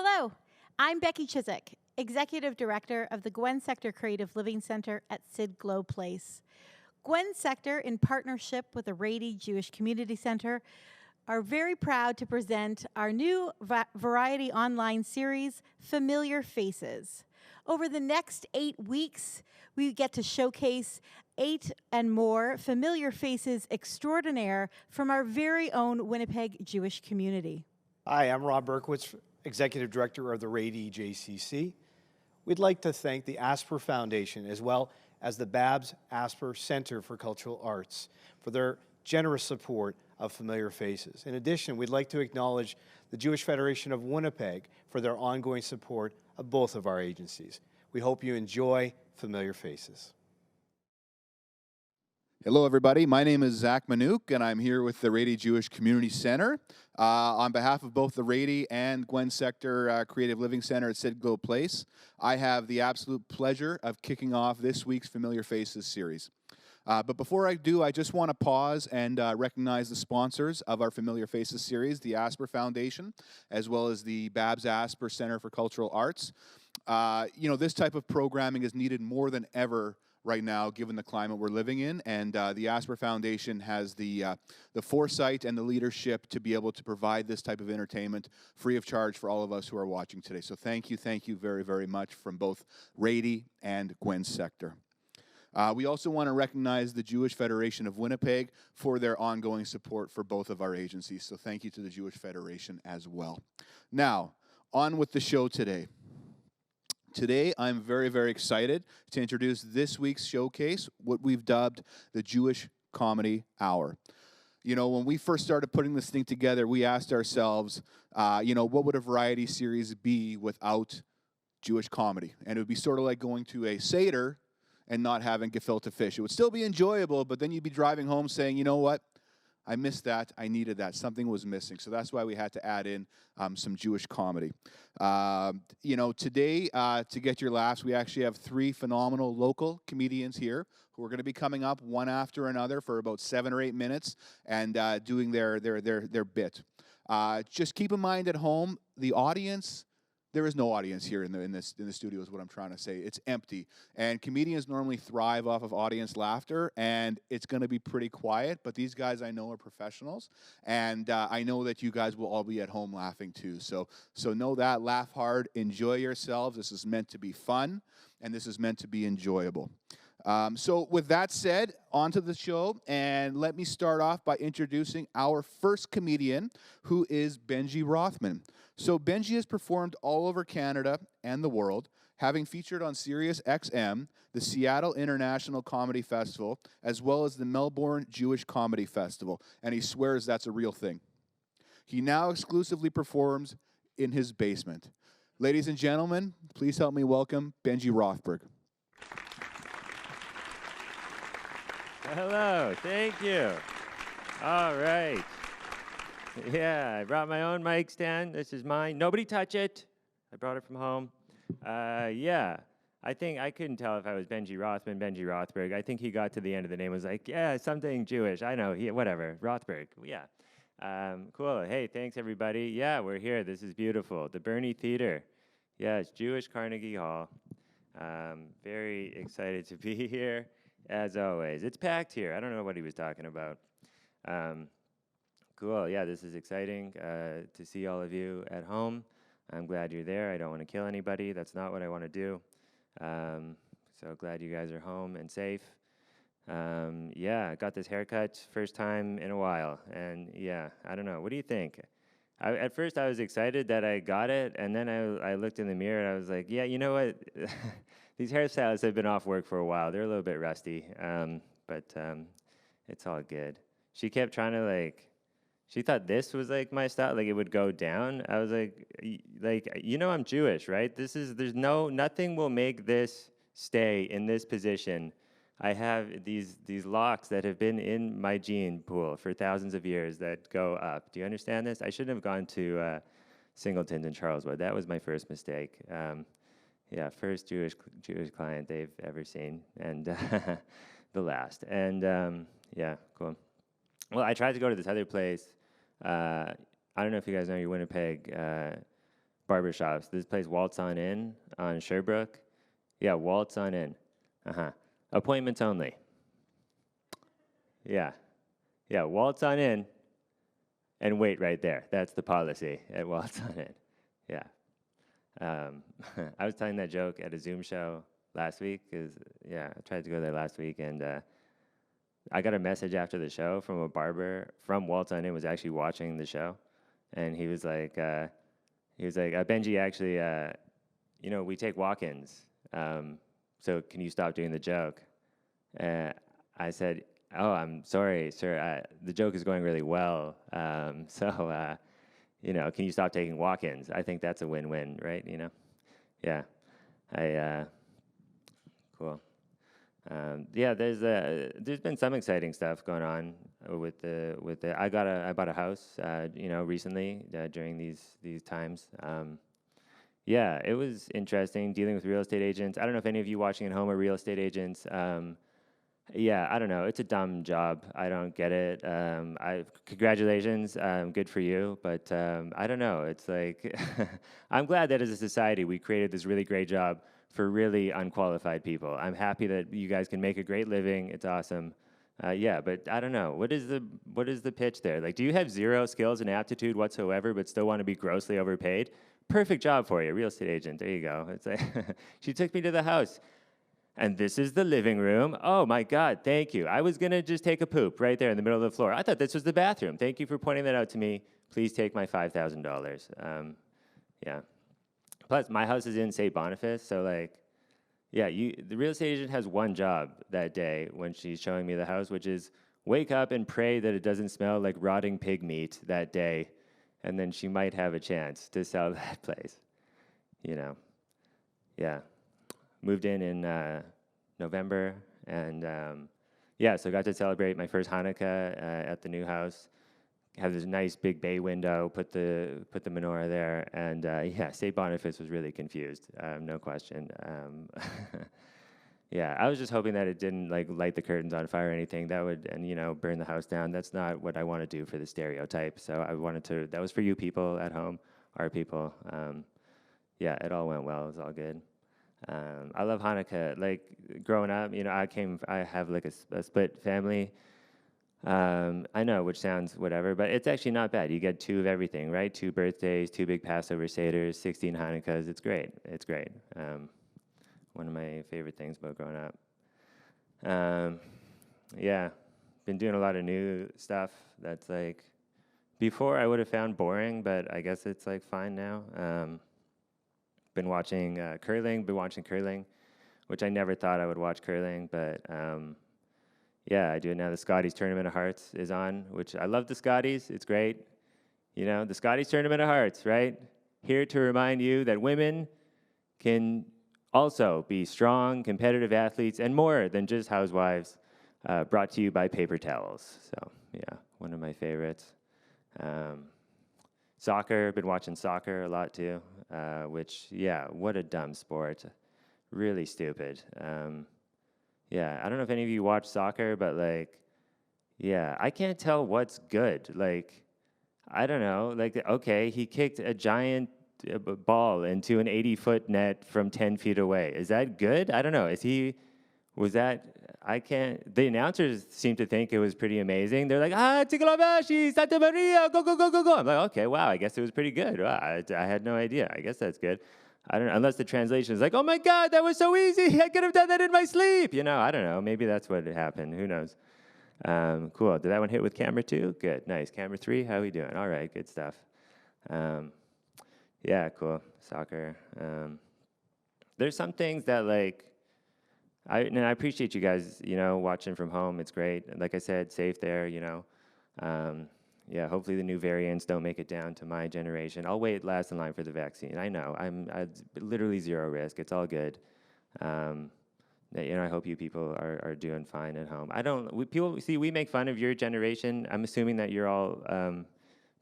Hello, I'm Becky Chiswick, Executive Director of the Gwen Sector Creative Living Center at Sid Glow Place. Gwen Sector, in partnership with the Rady Jewish Community Center, are very proud to present our new variety online series, Familiar Faces. Over the next 8 weeks, we get to showcase 8 and more familiar faces extraordinaire from our very own Winnipeg Jewish community. Hi, I'm Rob Berkowitz, Executive Director of the Rady JCC. We'd like to thank the Asper Foundation as well as the Babs Asper Center for Cultural Arts for their generous support of Familiar Faces. In addition, we'd like to acknowledge the Jewish Federation of Winnipeg for their ongoing support of both of our agencies. We hope you enjoy Familiar Faces. Hello, everybody. My name is Zach Manouk, and I'm here with the Rady Jewish Community Center. On behalf of both the Rady and Gwen Sector Creative Living Center at Sid Glow Place, I have the absolute pleasure of kicking off this week's Familiar Faces series. But before I do, I just want to pause and recognize the sponsors of our Familiar Faces series, the Asper Foundation, as well as the Babs Asper Center for Cultural Arts. This type of programming is needed more than ever right now, given the climate we're living in, and the Asper Foundation has the foresight and the leadership to be able to provide this type of entertainment free of charge for all of us who are watching today. So thank you very, very much from both Rady and Gwen Sector. We also want to recognize the Jewish Federation of Winnipeg for their ongoing support for both of our agencies. So thank you to the Jewish Federation as well. Now, on with the show today. Today, I'm very, very excited to introduce this week's showcase, what we've dubbed the Jewish Comedy Hour. You know, when we first started putting this thing together, we asked ourselves, what would a variety series be without Jewish comedy? And it would be sort of like going to a Seder and not having gefilte fish. It would still be enjoyable, but then you'd be driving home saying, you know what? I missed that. I needed that. Something was missing. So that's why we had to add in some Jewish comedy. Today, to get your laughs, we actually have 3 phenomenal local comedians here who are going to be coming up one after another for about 7 or 8 minutes and doing their bit. Just keep in mind at home, the audience. There is no audience here in the studio is what I'm trying to say. It's empty. And comedians normally thrive off of audience laughter, and it's going to be pretty quiet, but these guys I know are professionals, and I know that you guys will all be at home laughing too. So know that, laugh hard, enjoy yourselves. This is meant to be fun, and this is meant to be enjoyable. So with that said, on to the show, and let me start off by introducing our first comedian, who is Benji Rothman. So Benji has performed all over Canada and the world, having featured on Sirius XM, the Seattle International Comedy Festival, as well as the Melbourne Jewish Comedy Festival, and he swears that's a real thing. He now exclusively performs in his basement. Ladies and gentlemen, please help me welcome Benji Rothberg. Hello, thank you. All right. Yeah, I brought my own mic stand. This is mine. Nobody touch it. I brought it from home. I think I couldn't tell if I was Benji Rothman, Benji Rothberg. I think he got to the end of the name, was like, yeah, something Jewish. I know, whatever, Rothberg. Yeah. Cool. Hey, thanks, everybody. Yeah, we're here. This is beautiful. The Bernie Theater. Yeah, it's Jewish Carnegie Hall. Very excited to be here, as always. It's packed here. I don't know what he was talking about. Cool. Yeah, this is exciting to see all of you at home. I'm glad you're there. I don't want to kill anybody. That's not what I want to do. So glad you guys are home and safe. I got this haircut first time in a while. And yeah, I don't know. What do you think? At first, I was excited that I got it. And then I looked in the mirror and I was like, yeah, you know what? These hairstylists have been off work for a while. They're a little bit rusty. But it's all good. She kept trying to she thought this was like my style, like it would go down. I was like, I'm Jewish, right? Nothing will make this stay in this position. I have these locks that have been in my gene pool for thousands of years that go up. Do you understand this? I shouldn't have gone to Singleton's in Charleswood. That was my first mistake. First Jewish client they've ever seen, and the last. And cool. Well, I tried to go to this other place. I don't know if you guys know your Winnipeg barbershops. This place, Waltz On In on Sherbrooke. Yeah, Waltz On In. Appointments only. Yeah. Yeah, waltz on in and wait right there. That's the policy at Waltz On In. Yeah. I was telling that joke at a Zoom show last week because, I tried to go there last week, and I got a message after the show from a barber from Waltz On In was actually watching the show, and he was like, Benji, actually, we take walk-ins, so can you stop doing the joke? I said, oh, I'm sorry, sir. The joke is going really well. Can you stop taking walk-ins? I think that's a win-win, right? Yeah. Cool. There's been some exciting stuff going on with the. I bought a house, recently during these times. It was interesting dealing with real estate agents. I don't know if any of you watching at home are real estate agents. I don't know. It's a dumb job. I don't get it. Congratulations. Good for you. But I don't know. It's like, I'm glad that as a society we created this really great job for really unqualified people. I'm happy that you guys can make a great living. It's awesome. But I don't know. What is the pitch there? Like, do you have zero skills and aptitude whatsoever, but still want to be grossly overpaid? Perfect job for you, real estate agent. There you go. It's like, she took me to the house. And this is the living room. Oh my God, thank you. I was gonna just take a poop right there in the middle of the floor. I thought this was the bathroom. Thank you for pointing that out to me. Please take my $5,000. Plus, my house is in St. Boniface, so the real estate agent has one job that day when she's showing me the house, which is wake up and pray that it doesn't smell like rotting pig meat that day, and then she might have a chance to sell that place. Moved in November, and so got to celebrate my first Hanukkah at the new house. Have this nice big bay window, put the menorah there, and St. Boniface was really confused, no question. I was just hoping that it didn't light the curtains on fire or anything. That would burn the house down. That's not what I want to do for the stereotype. So I wanted to. That was for you people at home, our people. It all went well. It was all good. I love Hanukkah. Like growing up, I have a split family. I know, which sounds whatever, but it's actually not bad. You get 2 of everything, right? 2 birthdays, 2 big Passover Seders, 16 Hanukkahs. It's great. It's great. One of my favorite things about growing up. Been doing a lot of new stuff that's before I would have found boring, but I guess it's fine now. Been watching curling, which I never thought I would watch curling, but I do it now. The Scotties Tournament of Hearts is on, which I love the Scotties. It's great. The Scotties Tournament of Hearts, right? Here to remind you that women can also be strong, competitive athletes, and more than just housewives, brought to you by paper towels. So, one of my favorites. Soccer, been watching soccer a lot too, which, what a dumb sport. Really stupid. I don't know if any of you watch soccer, but I can't tell what's good. I don't know. Okay, he kicked a giant ball into an 80-foot net from 10 feet away. Is that good? I don't know. The announcers seem to think it was pretty amazing. They're like, Tigalabashi, Santa Maria, go, go, go, go, go. I'm like, okay, wow, I guess it was pretty good. Wow, I had no idea. I guess that's good. I don't know, unless the translation is oh my God, that was so easy. I could have done that in my sleep. I don't know. Maybe that's what happened. Who knows? Cool. Did that one hit with camera 2? Good. Nice. Camera 3, how are we doing? All right, good stuff. Cool. Soccer. There's some things that I appreciate you guys, watching from home. It's great. Like I said, safe there, hopefully the new variants don't make it down to my generation. I'll wait last in line for the vaccine. I know. I'm literally zero risk. It's all good. I hope you people are doing fine at home. We make fun of your generation. I'm assuming that you're all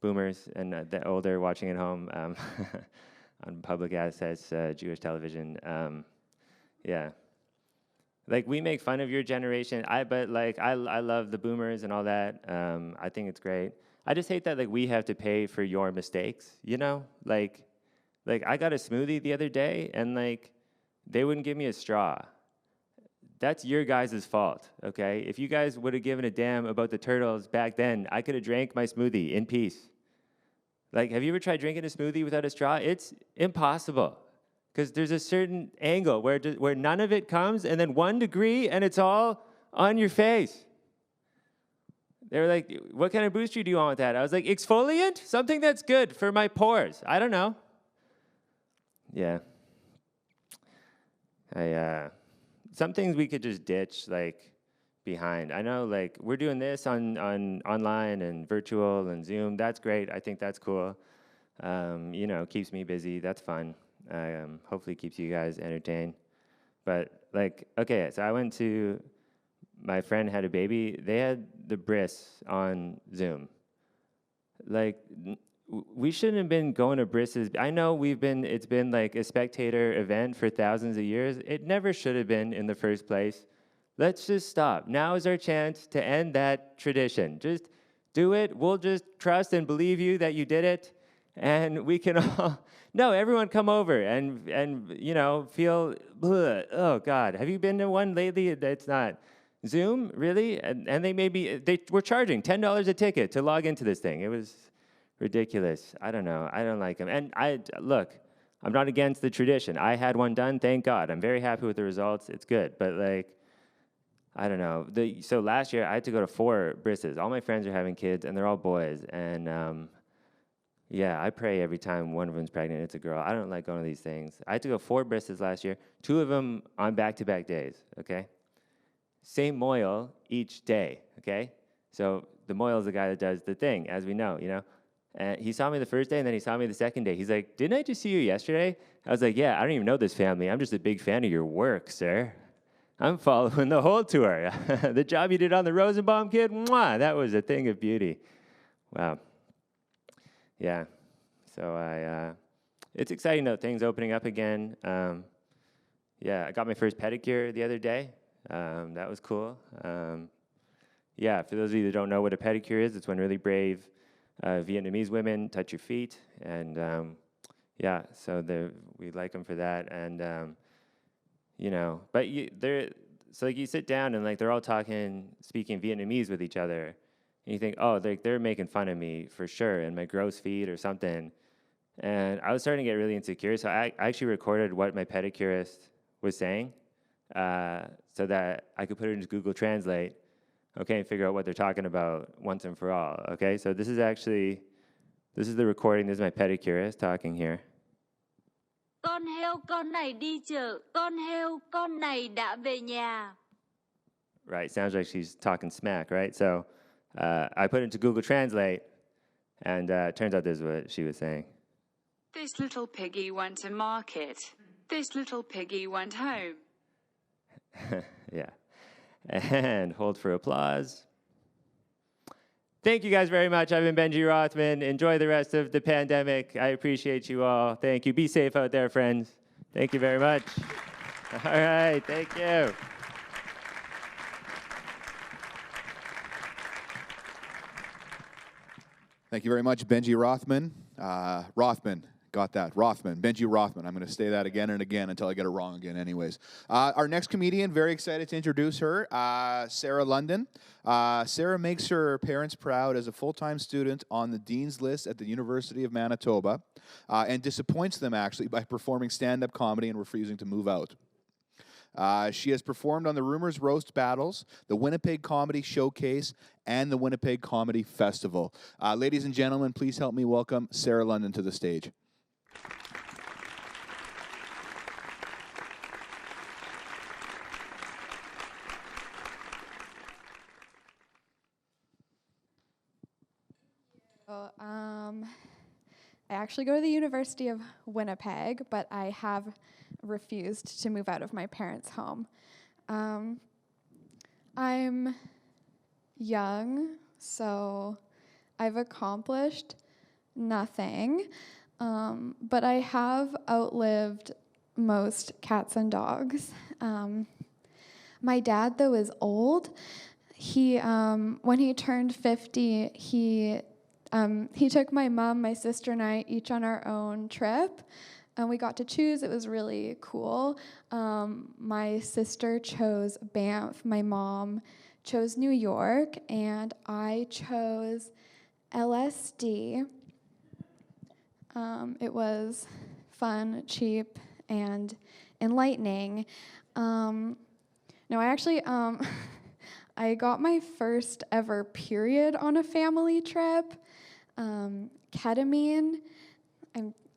boomers and the older watching at home on public access Jewish television. We make fun of your generation. I love the boomers and all that. I think it's great. I just hate that we have to pay for your mistakes. Like, I got a smoothie the other day, and, like, they wouldn't give me a straw. That's your guys' fault, okay? If you guys would have given a damn about the turtles back then, I could have drank my smoothie in peace. Like, have you ever tried drinking a smoothie without a straw? It's impossible, because there's a certain angle where none of it comes, and then 1 degree, and it's all on your face. They were like, what kind of booster do you want with that? I was like, exfoliant? Something that's good for my pores. I don't know. Yeah. Some things we could just ditch, like, behind. I know, like, we're doing this on online and virtual and Zoom. That's great. I think that's cool. You know, keeps me busy. That's fun. Hopefully keeps you guys entertained. But, like, okay, so I went to, my friend had a baby. They had the bris on Zoom. Like, we shouldn't have been going to bris's. I know it's been like a spectator event for thousands of years. It never should have been in the first place. Let's just stop. Now is our chance to end that tradition. Just do it. We'll just trust and believe you that you did it. And we can all, no, everyone come over and you know, feel, ugh, oh God, have you been to one lately? It's not. Zoom, really? And they were charging $10 a ticket to log into this thing. It was ridiculous. I don't know. I don't like them. And look, I'm not against the tradition. I had one done, thank God. I'm very happy with the results. It's good. But, like, I don't know. So last year, I had to go to 4 brises. All my friends are having kids, and they're all boys. And, yeah, I pray every time one of them's pregnant, it's a girl. I don't like going to these things. I had to go 4 brises last year, 2 of them on back-to-back days, okay? Same moil each day, okay? So the moil is the guy that does the thing, as we know, you know? And he saw me the first day, and then he saw me the second day. He's like, didn't I just see you yesterday? I was like, yeah, I don't even know this family. I'm just a big fan of your work, sir. I'm following the whole tour. The job you did on the Rosenbaum kid, mwah, that was a thing of beauty. Wow. Yeah. So it's exciting, though, things opening up again. Yeah, I got my first pedicure the other day. That was cool. Yeah, for those of you that don't know what a pedicure is, it's when really brave Vietnamese women touch your feet, and yeah, so we like them for that, and you know, but so like you sit down and like they're all speaking Vietnamese with each other, and you think, oh, they're making fun of me for sure, and my gross feet or something, and I was starting to get really insecure, so I actually recorded what my pedicurist was saying, so that I could put it into Google Translate. Okay, and figure out what they're talking about once and for all. Okay, so this is the recording. This is my pedicurist talking here. Con heo con này đi chợ, con heo con này đã về nhà. Right, sounds like she's talking smack, right? So I put it into Google Translate, and turns out this is what she was saying. This little piggy went to market. This little piggy went home. Yeah. And hold for applause. Thank you guys very much. I've been Benji Rothman. Enjoy the rest of the pandemic. I appreciate you all. Thank you. Be safe out there, friends. Thank you very much. All right. Thank you. Thank you very much, Benji Rothman. Got that. Rothman. Benji Rothman. I'm going to say that again and again until I get it wrong again anyways. Our next comedian, very excited to introduce her, Sarah London. Sarah makes her parents proud as a full-time student on the Dean's List at the University of Manitoba and disappoints them, actually, by performing stand-up comedy and refusing to move out. She has performed on the Rumors Roast Battles, the Winnipeg Comedy Showcase, and the Winnipeg Comedy Festival. Ladies and gentlemen, please help me welcome Sarah London to the stage. I actually go to the University of Winnipeg, but I have refused to move out of my parents' home. I'm young, so I've accomplished nothing, but I have outlived most cats and dogs. My dad, though, is old. He, when he turned 50, he He took my mom, my sister, and I each on our own trip. And we got to choose. It was really cool. My sister chose Banff. My mom chose New York. And I chose LSD. It was fun, cheap, and enlightening. No, I actually, I got my first ever period on a family trip. Ketamine.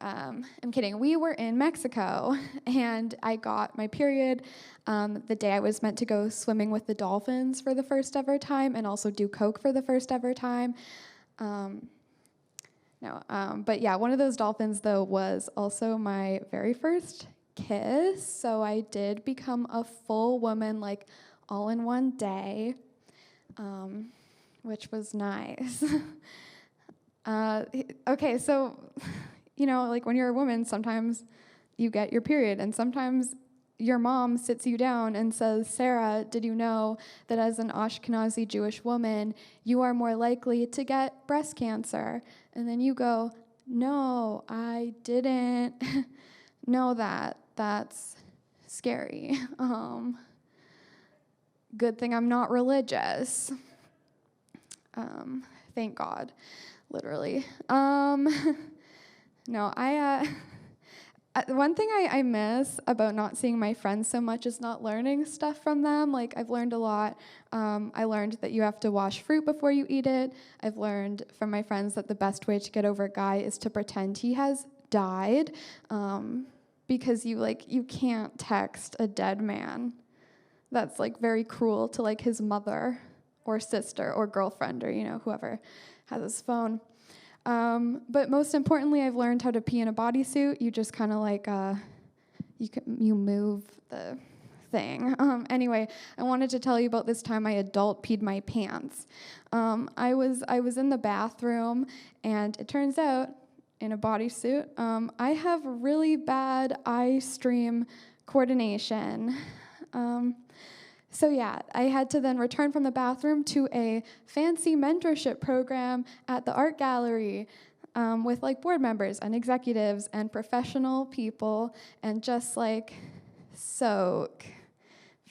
I'm kidding. We were in Mexico, and I got my period the day I was meant to go swimming with the dolphins for the first ever time, and also do coke for the first ever time. But yeah, one of those dolphins, though, was also my very first kiss, so I did become a full woman, like, all in one day, which was nice. Okay, so, like when you're a woman, sometimes you get your period, and sometimes your mom sits you down and says, Sarah, did you know that as an Ashkenazi Jewish woman, you are more likely to get breast cancer? And then you go, no, I didn't know that. That's scary. Good thing I'm not religious. Thank God, literally. No, one thing I miss about not seeing my friends so much is not learning stuff from them. Like, I've learned a lot. I learned that you have to wash fruit before you eat it. I've learned from my friends that the best way to get over a guy is to pretend he has died, because you can't text a dead man. That's, very cruel to, his mother or sister or girlfriend or, whoever has his phone. But most importantly, I've learned how to pee in a bodysuit. You just kind of you move the thing. Anyway, I wanted to tell you about this time I adult peed my pants. I was in the bathroom, and it turns out, in a bodysuit, I have really bad eye stream coordination. So yeah, I had to then return from the bathroom to a fancy mentorship program at the art gallery with board members and executives and professional people, and just soak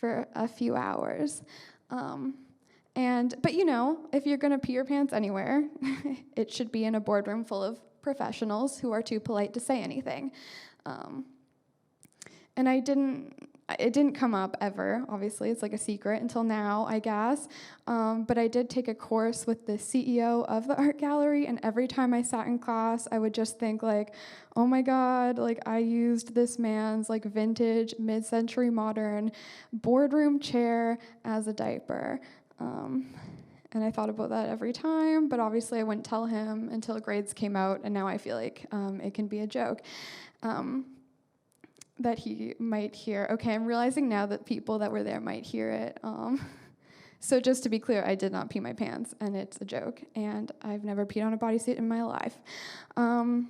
for a few hours. But if you're gonna pee your pants anywhere, it should be in a boardroom full of professionals who are too polite to say anything. And it didn't come up ever, obviously. It's a secret until now, I guess. But I did take a course with the CEO of the art gallery, and every time I sat in class, I would just think oh my God, I used this man's vintage, mid-century modern boardroom chair as a diaper. And I thought about that every time, but obviously I wouldn't tell him until grades came out, and now I feel it can be a joke. That he might hear. Okay, I'm realizing now that people that were there might hear it. So just to be clear, I did not pee my pants, and it's a joke, and I've never peed on a bodysuit in my life. I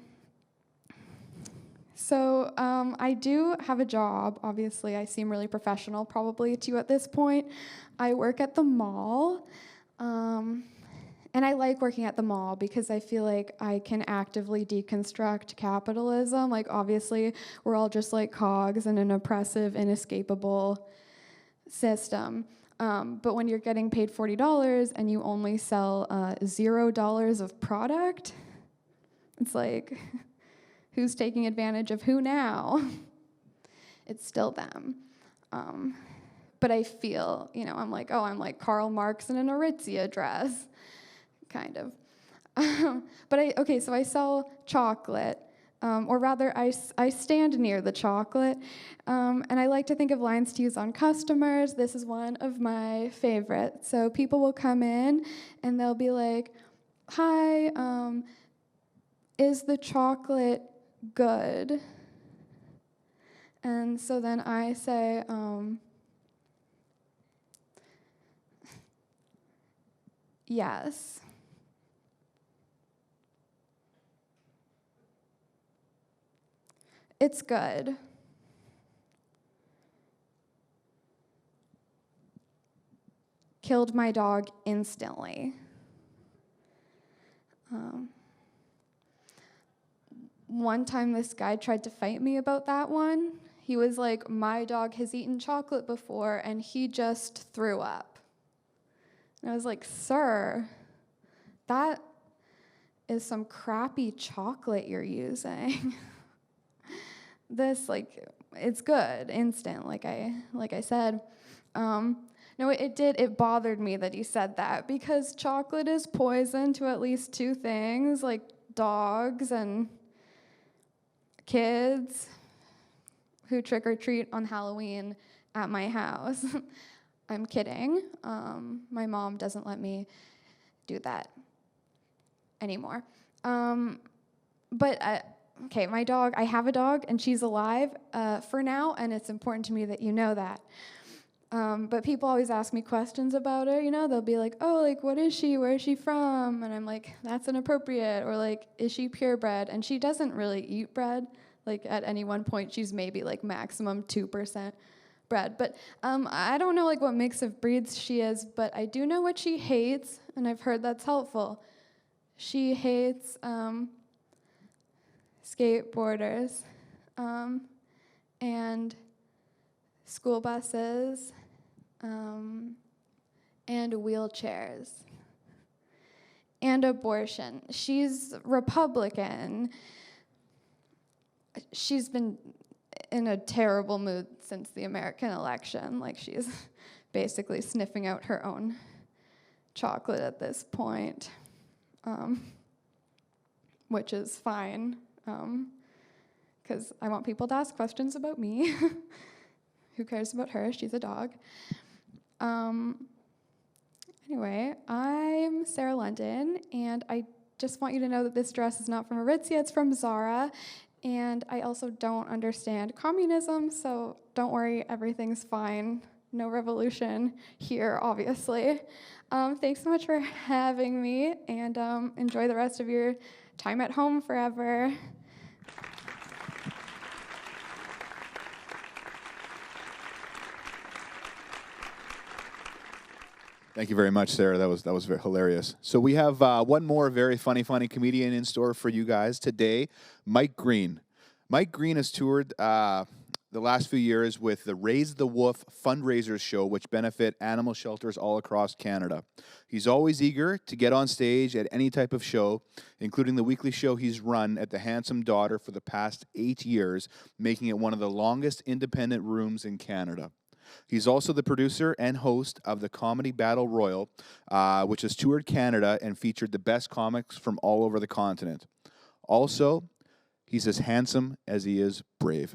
do have a job. Obviously, I seem really professional probably to you at this point. I work at the mall. And I like working at the mall because I feel I can actively deconstruct capitalism. Obviously, we're all just cogs in an oppressive, inescapable system. But when you're getting paid $40 and you only sell $0 of product, it's who's taking advantage of who now? It's still them. But I feel, I'm I'm Karl Marx in an Aritzia dress. Kind of. So I sell chocolate, or rather I stand near the chocolate, and I like to think of lines to use on customers. This is one of my favorites. So people will come in, and they'll be like, hi, is the chocolate good? And so then I say, yes. It's good. Killed my dog instantly. One time this guy tried to fight me about that one. He was like, my dog has eaten chocolate before and he just threw up. And I was like, sir, that is some crappy chocolate you're using. This, like, it's good, instant, like I said. No, it bothered me that he said that because chocolate is poison to at least two things, like dogs and kids who trick or treat on Halloween at my house. I'm kidding. My mom doesn't let me do that anymore. Okay, my dog, I have a dog, and she's alive for now, and it's important to me that you know that. But people always ask me questions about her, they'll be like, oh, like, what is she? Where is she from? And I'm like, that's inappropriate. Or like, is she purebred? And she doesn't really eat bread. Like, at any one point, she's maybe like maximum 2% bred. But I don't know like what mix of breeds she is, but I do know what she hates, and I've heard that's helpful. She hates skateboarders and school buses and wheelchairs and abortion. She's Republican. She's been in a terrible mood since the American election. Like, she's basically sniffing out her own chocolate at this point, which is fine, because I want people to ask questions about me. Who cares about her? She's a dog. Anyway, I'm Sarah London, and I just want you to know that this dress is not from Aritzia, it's from Zara. And I also don't understand communism, so don't worry, everything's fine. No revolution here, obviously. Thanks so much for having me, and enjoy the rest of your time at home forever. Thank you very much, Sarah. That was very hilarious. So we have one more very funny comedian in store for you guys today, Mike Green. Mike Green has toured the last few years with the Raise the Wolf fundraisers show, which benefit animal shelters all across Canada. He's always eager to get on stage at any type of show, including the weekly show he's run at the Handsome Daughter for the past 8 years, making it one of the longest independent rooms in Canada. He's also the producer and host of the Comedy Battle Royal, which has toured Canada and featured the best comics from all over the continent. Also, he's as handsome as he is brave.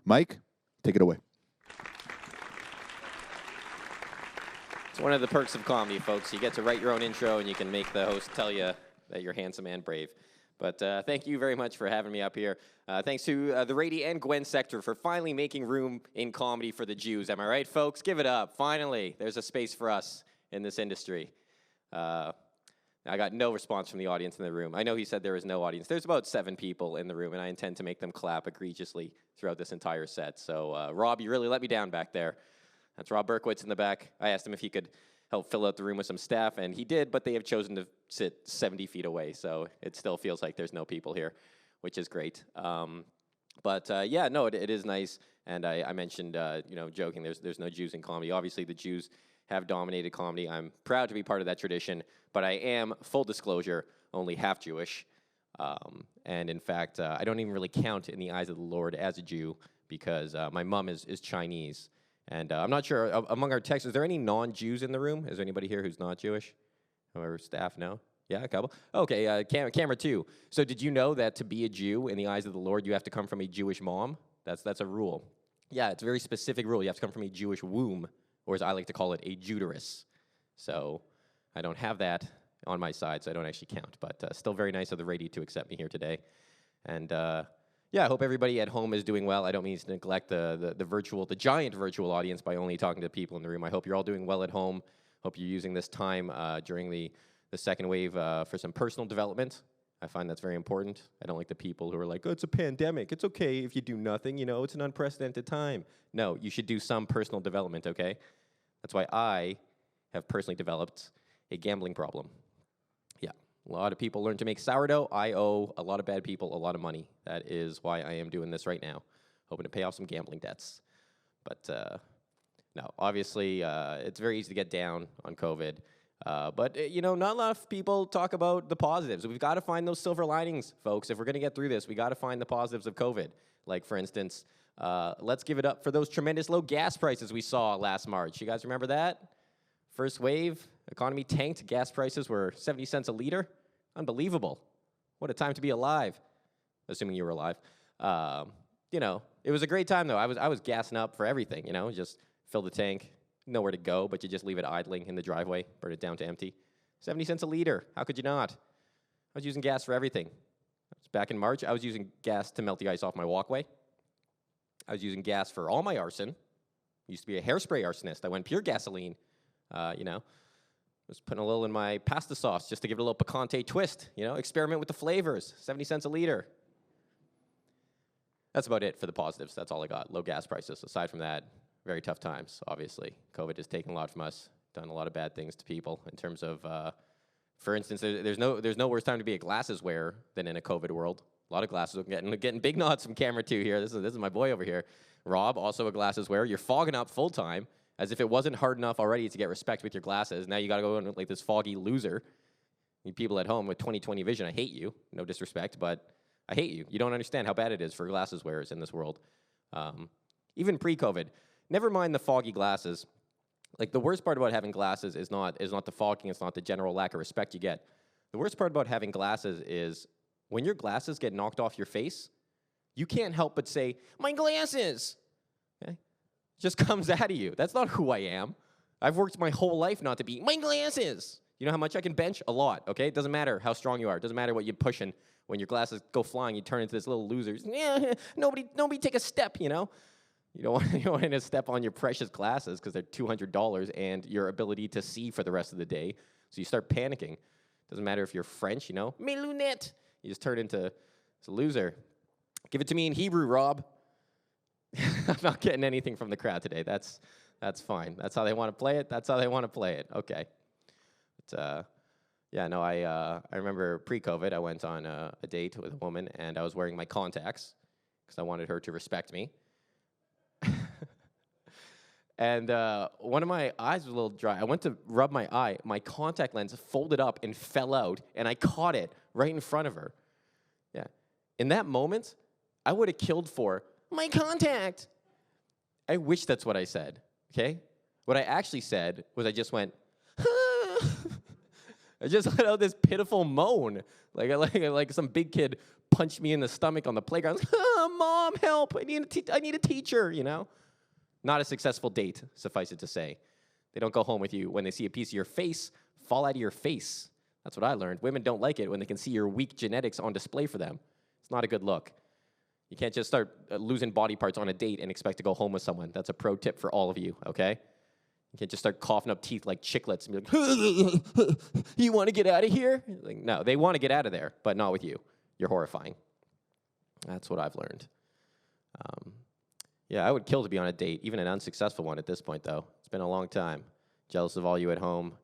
Mike, take it away. It's one of the perks of comedy, folks. You get to write your own intro, and you can make the host tell you that you're handsome and brave. But thank you very much for having me up here. Thanks to the Rady and Gwen Sector for finally making room in comedy for the Jews. Am I right, folks? Give it up. Finally, there's a space for us in this industry. I got no response from the audience in the room. I know he said there was no audience. There's about 7 people in the room, and I intend to make them clap egregiously throughout this entire set. So, Rob, you really let me down back there. That's Rob Berkowitz in the back. I asked him if he could help fill out the room with some staff, and he did, but they have chosen to sit 70 feet away, so it still feels like there's no people here, which is great. Yeah, no, it is nice, and I mentioned, joking, there's no Jews in comedy. Obviously, the Jews have dominated comedy. I'm proud to be part of that tradition, but I am, full disclosure, only half Jewish, and in fact, I don't even really count in the eyes of the Lord as a Jew, because my mom is Chinese. And I'm not sure, among our texts, is there any non-Jews in the room? Is there anybody here who's not Jewish? Or staff, no? Yeah, a couple? Okay, camera 2. So did you know that to be a Jew in the eyes of the Lord, you have to come from a Jewish mom? That's a rule. Yeah, it's a very specific rule. You have to come from a Jewish womb, or as I like to call it, a Judarus. So I don't have that on my side, so I don't actually count. But still very nice of the Rady to accept me here today. And yeah, I hope everybody at home is doing well. I don't mean to neglect the giant virtual audience by only talking to people in the room. I hope you're all doing well at home. Hope you're using this time during the second wave for some personal development. I find that's very important. I don't like the people who are like, oh, it's a pandemic. It's okay if you do nothing. It's an unprecedented time. No, you should do some personal development, okay? That's why I have personally developed a gambling problem. Yeah, A lot of people learn to make sourdough. I owe a lot of bad people a lot of money. That is why I am doing this right now, hoping to pay off some gambling debts. But no, obviously, it's very easy to get down on COVID. But, you know, not enough people talk about the positives. We've got to find those silver linings, folks. If we're going to get through this, we got to find the positives of COVID. Like, for instance, let's give it up for those tremendous low gas prices we saw last March. You guys remember that? First wave, economy tanked, gas prices were 70 cents a liter. Unbelievable. What a time to be alive, assuming you were alive. You know, it was a great time, though. I was gassing up for everything, you know, just fill the tank, nowhere to go, but you just leave it idling in the driveway, burn it down to empty. 70 cents a liter. How could you not? I was using gas for everything. Back in March, I was using gas to melt the ice off my walkway. I was using gas for all my arson. I used to be a hairspray arsonist. I went pure gasoline, you know. I was putting a little in my pasta sauce just to give it a little picante twist, you know, experiment with the flavors, 70 cents a liter. That's about it for the positives. That's all I got, low gas prices. Aside from that, very tough times, obviously. COVID has taken a lot from us, done a lot of bad things to people in terms of, for instance, there's no worse time to be a glasses wearer than in a COVID world. A lot of glasses. I'm getting big nods from camera 2 here. This is my boy over here. Rob, also a glasses wearer. You're fogging up full time, as if it wasn't hard enough already to get respect with your glasses. Now you got to go in like this foggy loser. You people at home with 20/20 vision, I hate you. No disrespect, but I hate you. You don't understand how bad it is for glasses wearers in this world. Even pre-COVID. Never mind the foggy glasses. Like, the worst part about having glasses is not the fogging, it's not the general lack of respect you get. The worst part about having glasses is when your glasses get knocked off your face, you can't help but say, "My glasses!" Okay? It just comes out of you. That's not who I am. I've worked my whole life not to be, "My glasses!" You know how much I can bench? A lot, okay? It doesn't matter how strong you are. It doesn't matter what you're pushing. When your glasses go flying, you turn into this little loser. Yeah, nobody take a step, you know? You don't want to step on your precious glasses because they're $200 and your ability to see for the rest of the day. So you start panicking. Doesn't matter if you're French, you know? Mes lunettes. You just turn into a loser. Give it to me in Hebrew, Rob. I'm not getting anything from the crowd today. That's fine. That's how they want to play it. That's how they want to play it. Okay. But, yeah, no, I remember pre-COVID, I went on a date with a woman, and I was wearing my contacts because I wanted her to respect me. And one of my eyes was a little dry. I went to rub my eye. My contact lens folded up and fell out, and I caught it right in front of her. Yeah. In that moment, I would have killed for my contact. I wish that's what I said, okay? What I actually said was I just went, I just let out this pitiful moan. Like some big kid punched me in the stomach on the playground. Mom, help, I need a teacher, you know? Not a successful date, suffice it to say. They don't go home with you when they see a piece of your face fall out of your face. That's what I learned. Women don't like it when they can see your weak genetics on display for them. It's not a good look. You can't just start losing body parts on a date and expect to go home with someone. That's a pro tip for all of you, okay? You can't just start coughing up teeth like chiclets and be like, you want to get out of here? Like, no, they want to get out of there, but not with you. You're horrifying. That's what I've learned. Yeah, I would kill to be on a date, even an unsuccessful one at this point, though. It's been a long time. Jealous of all you at home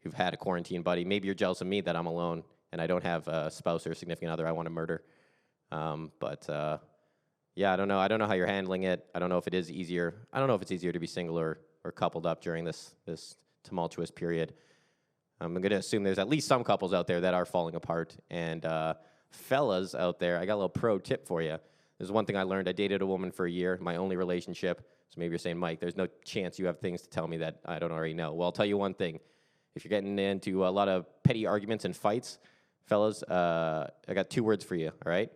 who've had a quarantine buddy. Maybe you're jealous of me that I'm alone and I don't have a spouse or a significant other I want to murder. Yeah, I don't know. I don't know how you're handling it. I don't know if it is easier. I don't know if it's easier to be single or coupled up during this tumultuous period. I'm going to assume there's at least some couples out there that are falling apart. And fellas out there, I got a little pro tip for you. There's one thing I learned. I dated a woman for a year, my only relationship. So maybe you're saying, Mike, there's no chance you have things to tell me that I don't already know. Well, I'll tell you one thing. If you're getting into a lot of petty arguments and fights, fellas, I got 2 words for you, all right?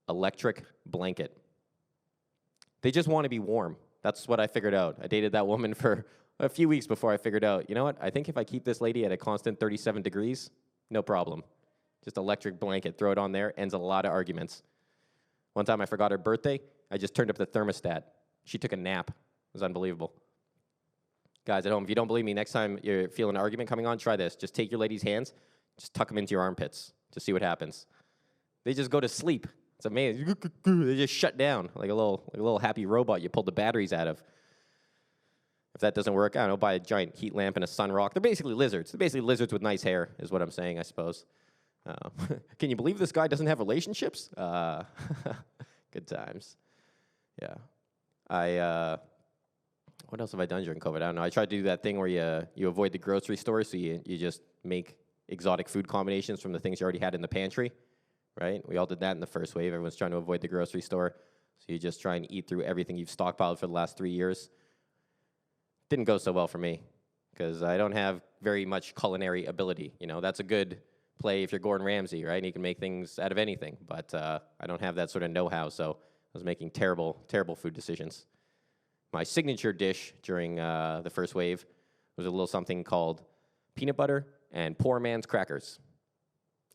Electric blanket. They just want to be warm. That's what I figured out. I dated that woman for a few weeks before I figured out, you know what? I think if I keep this lady at a constant 37 degrees, no problem. Just electric blanket, throw it on there, ends a lot of arguments. One time I forgot her birthday. I just turned up the thermostat. She took a nap. It was unbelievable. Guys at home, if you don't believe me, next time you feel an argument coming on, try this. Just take your lady's hands, just tuck them into your armpits to see what happens. They just go to sleep. It's amazing. They just shut down like a little happy robot you pulled the batteries out of. If that doesn't work, I don't know, buy a giant heat lamp and a sun rock. They're basically lizards. They're basically lizards with nice hair is what I'm saying, I suppose. Can you believe this guy doesn't have relationships? Good times. Yeah. What else have I done during COVID? I don't know. I tried to do that thing where you avoid the grocery store, so you just make exotic food combinations from the things you already had in the pantry, right? We all did that in the first wave. Everyone's trying to avoid the grocery store, so you just try and eat through everything you've stockpiled for the last 3 years. Didn't go so well for me, because I don't have very much culinary ability. You know, that's a good play if you're Gordon Ramsay, right? And you can make things out of anything, but I don't have that sort of know-how, so I was making terrible, terrible food decisions. My signature dish during the first wave was a little something called peanut butter and poor man's crackers.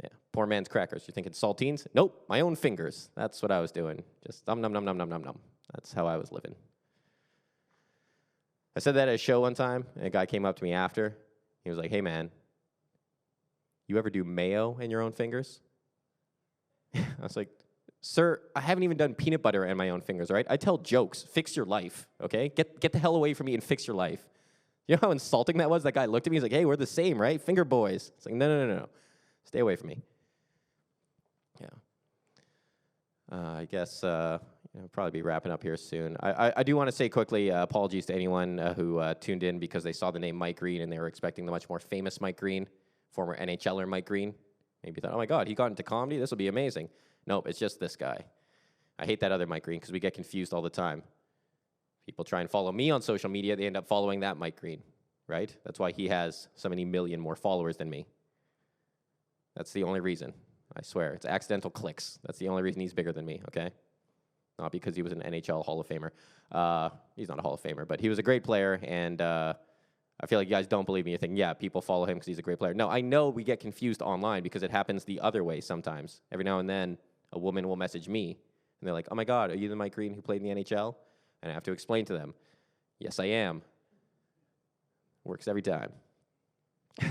Yeah, poor man's crackers. You're thinking saltines? Nope, my own fingers. That's what I was doing. Just nom nom nom nom nom nom nom. That's how I was living. I said that at a show one time, and a guy came up to me after. He was like, "Hey man, you ever do mayo in your own fingers?" I was like, "Sir, I haven't even done peanut butter in my own fingers, right? I tell jokes. Fix your life, okay? Get the hell away from me and fix your life." You know how insulting that was? That guy looked at me, he's like, "Hey, we're the same, right? Finger boys." It's like, no. Stay away from me. Yeah. I guess I'll probably be wrapping up here soon. I do want to say quickly, apologies to anyone who tuned in because they saw the name Mike Green and they were expecting the much more famous Mike Green, former NHLer Mike Green. Maybe thought, oh my God, he got into comedy? This will be amazing. Nope, it's just this guy. I hate that other Mike Green because we get confused all the time. People try and follow me on social media, they end up following that Mike Green, right? That's why he has so many million more followers than me. That's the only reason. I swear, it's accidental clicks. That's the only reason he's bigger than me, okay? Not because he was an NHL Hall of Famer. He's not a Hall of Famer, but he was a great player, and I feel like you guys don't believe me. You're thinking, yeah, people follow him because he's a great player. No, I know we get confused online because it happens the other way sometimes. Every now and then, a woman will message me, and they're like, "Oh my God, are you the Mike Green who played in the NHL?" And I have to explain to them, yes, I am. Works every time. Yeah.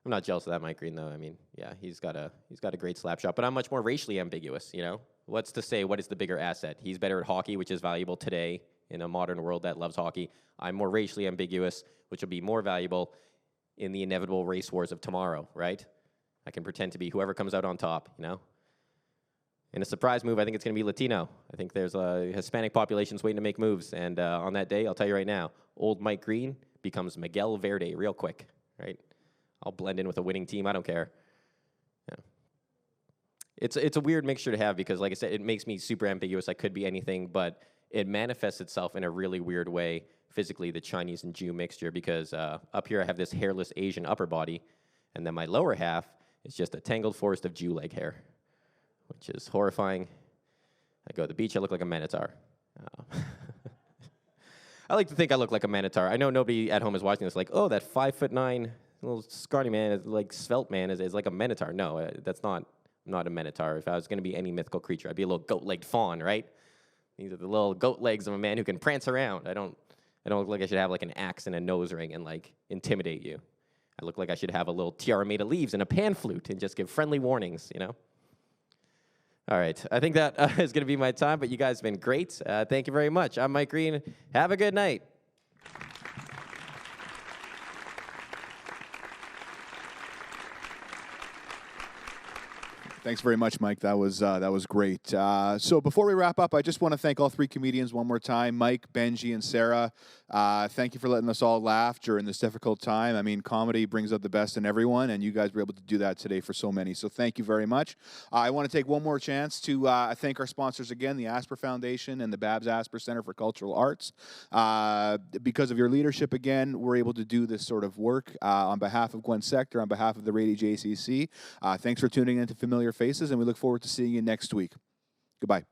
I'm not jealous of that Mike Green, though. I mean, yeah, he's got a great slap shot, but I'm much more racially ambiguous, you know? What's to say what is the bigger asset? He's better at hockey, which is valuable today in a modern world that loves hockey. I'm more racially ambiguous, which will be more valuable in the inevitable race wars of tomorrow, right? I can pretend to be whoever comes out on top, you know? In a surprise move, I think it's going to be Latino. I think there's a Hispanic population's waiting to make moves, and on that day, I'll tell you right now, old Mike Green becomes Miguel Verde real quick, right? I'll blend in with a winning team. I don't care. Yeah. It's a weird mixture to have because, like I said, it makes me super ambiguous. I could be anything, but it manifests itself in a really weird way physically, the Chinese and Jew mixture, because up here I have this hairless Asian upper body, and then my lower half is just a tangled forest of Jew leg hair, which is horrifying. I go to the beach, I look like a minotaur. I like to think I look like a minotaur. I know nobody at home is watching this like, oh, that 5'9" little scrawny man, like svelte man is like a minotaur. No, that's not. I'm not a minotaur. If I was going to be any mythical creature, I'd be a little goat-legged fawn, right? These are the little goat legs of a man who can prance around. I don't look like I should have like an axe and a nose ring and like intimidate you. I look like I should have a little tiara made of leaves and a pan flute and just give friendly warnings, you know? All right, I think that is going to be my time, but you guys have been great. Thank you very much. I'm Mike Green. Have a good night. Thanks very much, Mike. That was great. So before we wrap up, I just want to thank all three comedians one more time, Mike, Benji, and Sarah. Thank you for letting us all laugh during this difficult time. I mean, comedy brings out the best in everyone, and you guys were able to do that today for so many. So thank you very much. I want to take one more chance to thank our sponsors again, the Asper Foundation and the Babs Asper Center for Cultural Arts. Because of your leadership, again, we're able to do this sort of work on behalf of Gwen Sector, on behalf of the Rady JCC. Thanks for tuning in to Familiar Faces, and we look forward to seeing you next week. Goodbye.